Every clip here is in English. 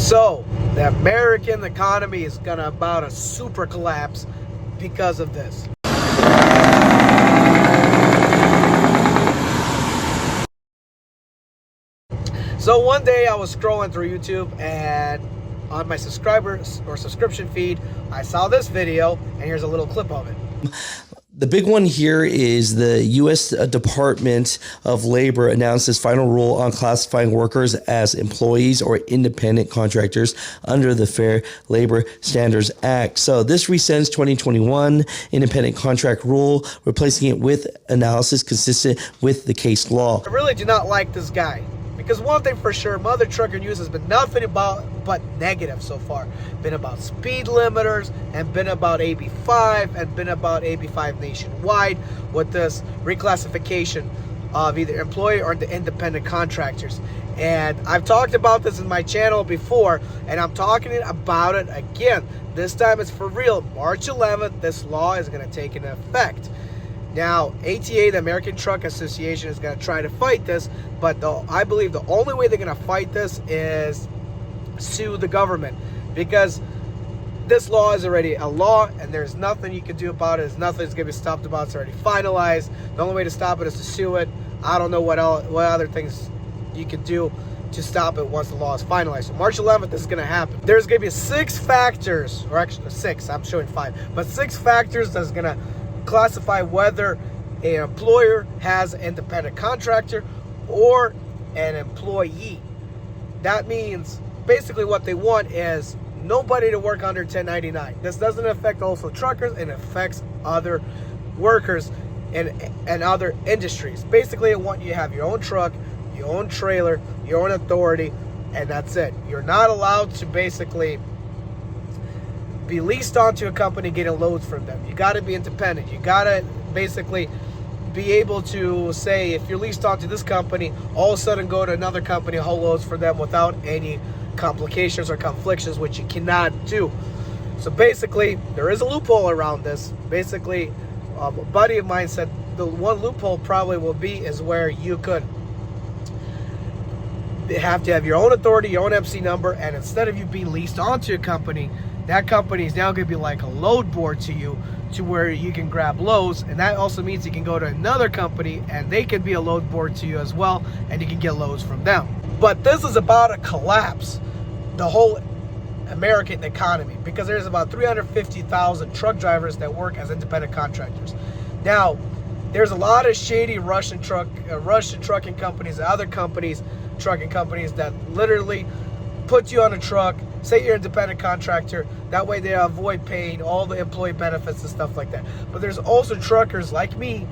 So the American economy is gonna about a super collapse because of this. So one day I was scrolling through YouTube, and on my subscribers or subscription feed, I saw this video, and here's a little clip of it. The big one here is the U.S. Department of Labor announced its final rule on classifying workers as employees or independent contractors under the Fair Labor Standards Act. So this rescinds 2021 independent contract rule, replacing it with analysis consistent with the case law. I really do not like this guy. Because one thing for sure, Mutha Trucker news has been nothing but negative so far. Been about speed limiters, and been about AB 5, and been about AB 5 nationwide with this reclassification of either employee or the independent contractors. And I've talked about this in my channel before, and I'm talking about it again. This time it's for real. March 11th, this law is going to take into effect. Now, ATA, the American Truck Association, is going to try to fight this, but I believe the only way they're going to fight this is sue the government, because this law is already a law, and there's nothing you can do about it. There's nothing that's going to be stopped about it. It's already finalized. The only way to stop it is to sue it. I don't know what other things you can do to stop it once the law is finalized. So March 11th, this is going to happen. There's going to be 6 factors, or actually 6, I'm showing 5, but 6 factors that's going to classify whether an employer has an independent contractor or an employee. That means basically what they want is nobody to work under 1099. This doesn't affect also truckers, it affects other workers and other industries. Basically, they want you to have your own truck, your own trailer, your own authority, and that's it. You're not allowed to basically be leased onto a company getting loads from them. You got to be independent. You got to basically be able to say, if you're leased onto this company, all of a sudden go to another company, haul loads for them without any complications or conflictions, which you cannot do. So basically, there is a loophole around this. Basically, a buddy of mine said the one loophole probably will be is where you could have to have your own authority, your own MC number, and instead of you being leased onto a company, that company is now going to be like a load board to you, to where you can grab loads. And that also means you can go to another company and they can be a load board to you as well, and you can get loads from them. But this is about to collapse the whole American economy, because there's about 350,000 truck drivers that work as independent contractors. Now, there's a lot of shady Russian trucking companies and other companies, trucking companies, that literally put you on a truck, say you're an independent contractor, that way they avoid paying all the employee benefits and stuff like that. But there's also truckers like me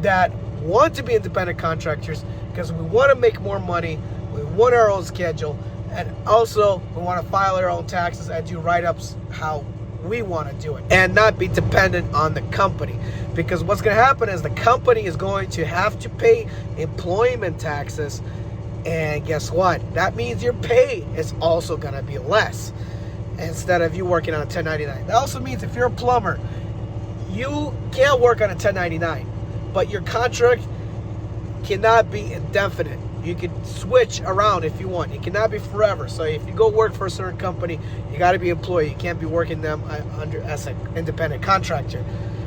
that want to be independent contractors because we want to make more money, we want our own schedule, and also we want to file our own taxes and do write-ups how we want to do it, and not be dependent on the company. Because what's going to happen is the company is going to have to pay employment taxes, and guess what? That means your pay is also going to be less instead of you working on a 1099. That also means if you're a plumber, you can't work on a 1099, but your contract cannot be indefinite. You can switch around if you want. It cannot be forever. So if you go work for a certain company, you got to be employee. You can't be working them under as an independent contractor.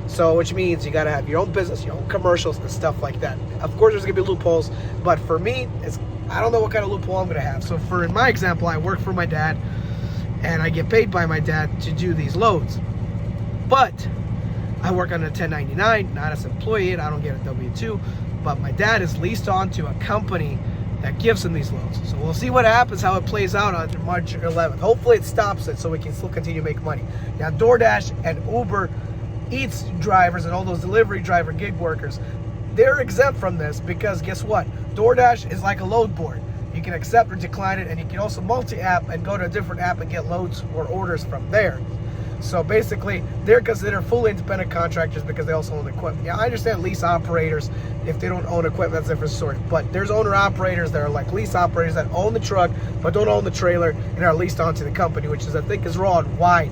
So which means you got to have your own business, your own commercials and stuff like that. Of course, there's going to be loopholes, but for me, I don't know what kind of loophole I'm going to have. So in my example, I work for my dad, and I get paid by my dad to do these loads. But I work on a 1099, not as an employee, and I don't get a W-2. But my dad is leased on to a company that gives him these loads. So we'll see what happens, how it plays out on March 11th. Hopefully it stops it so we can still continue to make money. Now, DoorDash and Uber Eats drivers and all those delivery driver gig workers, they're exempt from this, because guess what? DoorDash is like a load board. You can accept or decline it, and you can also multi-app and go to a different app and get loads or orders from there. So basically, they're considered fully independent contractors because they also own the equipment. Yeah, I understand lease operators, if they don't own equipment, that's a different story. But there's owner-operators that are like lease operators that own the truck but don't own the trailer and are leased onto the company, which is, I think, is wrong. Why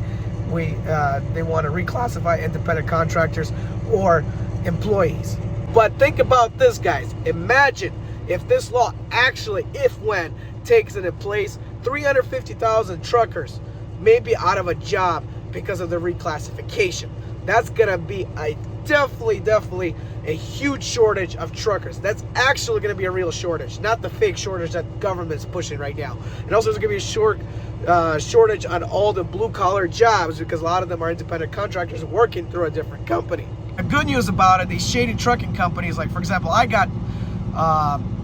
they want to reclassify independent contractors or employees. But think about this, guys. Imagine if this law actually, if when, takes it in place, 350,000 truckers may be out of a job because of the reclassification. That's gonna be a definitely a huge shortage of truckers. That's actually gonna be a real shortage, not the fake shortage that the government's pushing right now. And also there's gonna be a shortage on all the blue collar jobs, because a lot of them are independent contractors working through a different company. The good news about it, these shady trucking companies, like for example, I got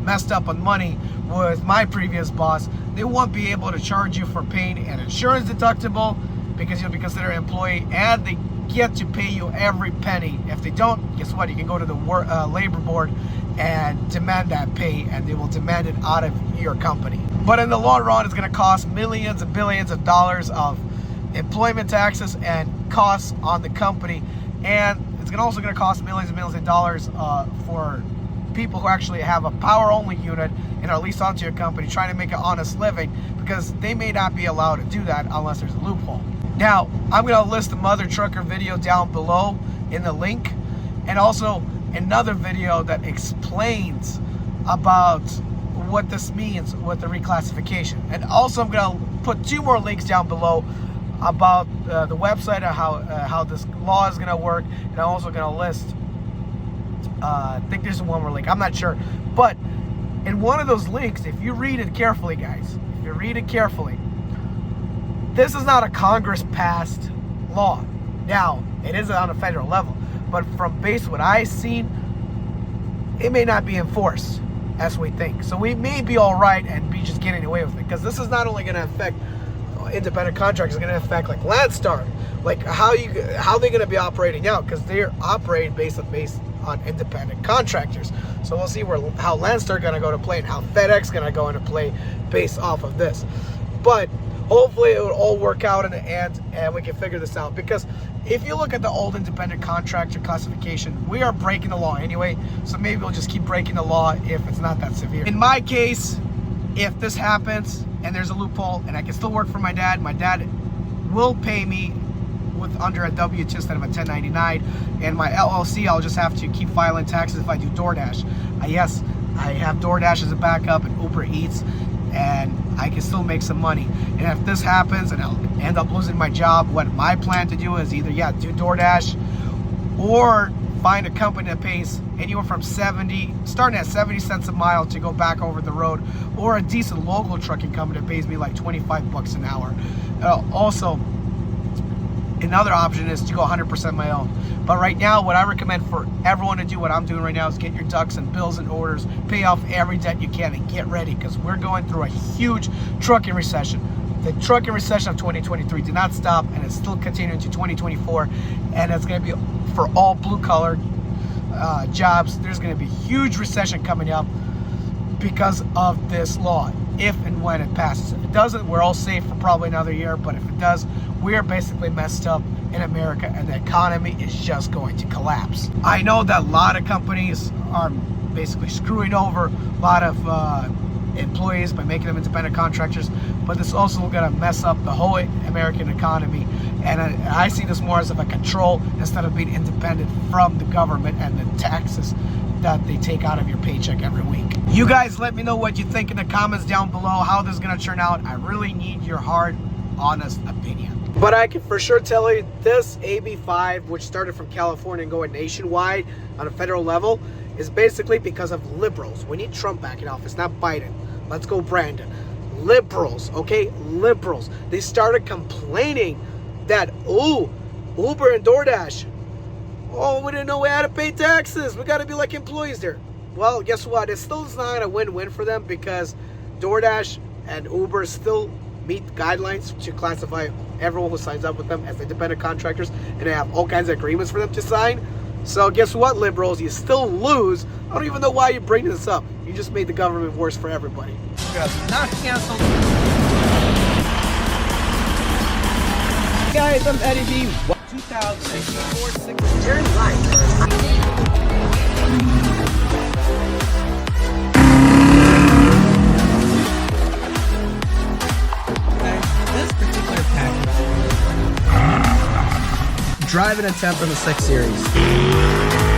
messed up on money with my previous boss. They won't be able to charge you for paying an insurance deductible because you'll be considered an employee, and they get to pay you every penny. If they don't, guess what? You can go to the labor board and demand that pay, and they will demand it out of your company. But in the long run, it's going to cost millions and billions of dollars of employment taxes and costs on the company, and it's also going to cost millions and millions of dollars for people who actually have a power-only unit and are leased onto your company trying to make an honest living, because they may not be allowed to do that unless there's a loophole. Now, I'm going to list the Mutha Trucker video down below in the link, and also another video that explains about what this means with the reclassification. And also I'm going to put 2 more links down below about the website and how this law is going to work. And I'm also going to list, I think there's one more link, I'm not sure. But in one of those links, if you read it carefully, guys, if you read it carefully, this is not a Congress-passed law. Now, it is on a federal level, but from based what I've seen, it may not be enforced as we think. So we may be all right and be just getting away with it, because this is not only going to affect independent contractors, it's going to affect like Landstar, like how they're going to be operating out, because they're operating based on independent contractors. So we'll see how Landstar going to go to play and how FedEx going to go into play based off of this. But hopefully it will all work out in the end and we can figure this out, because if you look at the old independent contractor classification, we are breaking the law anyway, so maybe we'll just keep breaking the law if it's not that severe. In my case, if this happens and there's a loophole and I can still work for my dad will pay me with under a W-2 instead of a 1099, and my LLC, I'll just have to keep filing taxes if I do DoorDash. Yes, I have DoorDash as a backup and Uber Eats, and I can still make some money. And if this happens and I'll end up losing my job, what my plan to do is either do DoorDash or find a company that pays anywhere from starting at 70 cents a mile to go back over the road, or a decent local trucking company that pays me like 25 bucks an hour. Also, another option is to go 100% my own. But right now, what I recommend for everyone to do, what I'm doing right now, is get your ducks and bills in orders, pay off every debt you can, and get ready, because we're going through a huge trucking recession. The trucking recession of 2023 did not stop, and it's still continuing to 2024, and it's going to be for all blue-collar jobs. There's going to be a huge recession coming up because of this law, if and when it passes. If it doesn't, we're all safe for probably another year, but if it does, we're basically messed up in America, and the economy is just going to collapse. I know that a lot of companies are basically screwing over a lot of employees by making them independent contractors, but this is also going to mess up the whole American economy, and I see this more as of a control instead of being independent from the government and the taxes that they take out of your paycheck every week. You guys let me know what you think in the comments down below, how this is going to turn out. I really need your hard, honest opinion. But I can for sure tell you this AB5, which started from California and going nationwide on a federal level, is basically because of liberals. We need Trump back in office, not Biden. Let's go, Brandon. Liberals, okay? Liberals. They started complaining that, oh, Uber and DoorDash, oh, we didn't know we had to pay taxes. We got to be like employees there. Well, guess what? It still is not a win-win for them, because DoorDash and Uber still meet guidelines to classify everyone who signs up with them as independent contractors, and they have all kinds of agreements for them to sign. So guess what, liberals? You still lose. I don't even know why you bring this up. You just made the government worse for everybody. Not canceled. Guys, I'm Eddie B. 2064 turn right. This particular package, driving a 10 from the 6 Series.